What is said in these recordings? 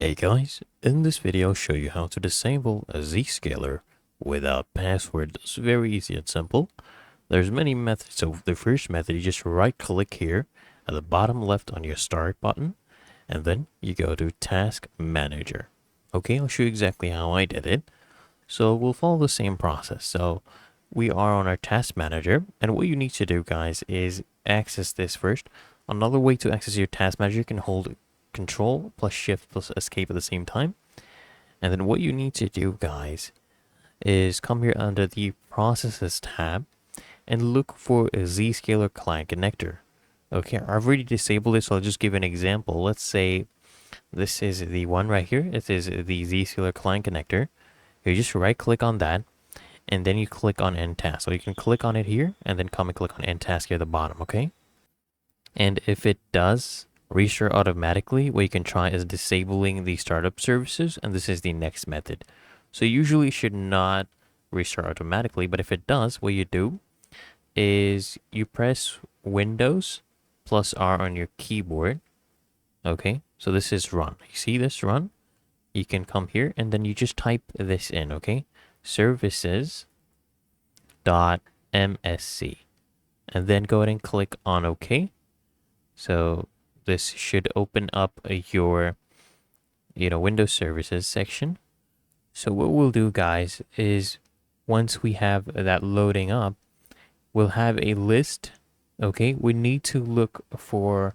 Hey guys, in this video I'll show you how to disable a Zscaler without password. It's very easy and simple. There's many methods. So the first method, you just right click here at the bottom left on your start button, and then you go to Task Manager. Okay, I'll show you exactly how I did it. So we'll follow the same process. So we are on our Task Manager, and what you need to do, guys, is access this first. Another way to access your Task Manager, you can hold Control plus Shift plus Escape at the same time. And then what you need to do, guys, is come here under the Processes tab and look for a Zscaler client connector. Okay, I've already disabled it, so I'll just give an example. Let's say this is the one right here. It is the Zscaler client connector. You just right click on that, and then you click on End Task. So you can click on it here, and then come and click on End Task here at the bottom, okay? And if it does restart automatically, what you can try is disabling the startup services, and this is the next method. So usually it should not restart automatically, but if it does, what you do is you press Windows plus R on your keyboard. Okay, so this is run. You see this run? You can come here and then you just type this in, okay? Services.msc. And then go ahead and click on OK. So this should open up your, Windows Services section. So what we'll do, guys, is once we have that loading up, we'll have a list. Okay, we need to look for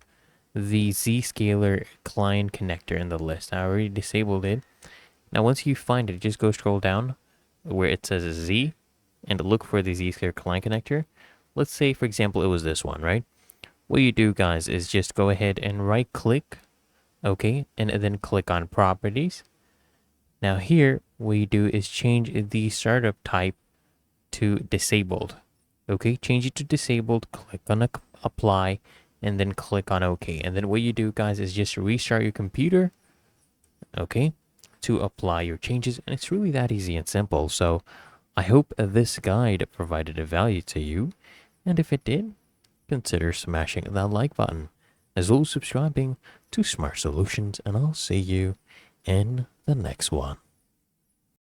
the Zscaler client connector in the list. I already disabled it. Now, once you find it, just go scroll down where it says Z and look for the Zscaler client connector. Let's say, for example, it was this one, right? What you do, guys, is just go ahead and right click, okay, and then click on properties. Now here, what you do is change the startup type to disabled. Okay, change it to disabled, click on apply, and then click on OK. And then what you do, guys, is just restart your computer, okay, to apply your changes. And it's really that easy and simple. So I hope this guide provided a value to you. And if it did, consider smashing that like button, as well as subscribing to Smart Solutions. And I'll see you in the next one.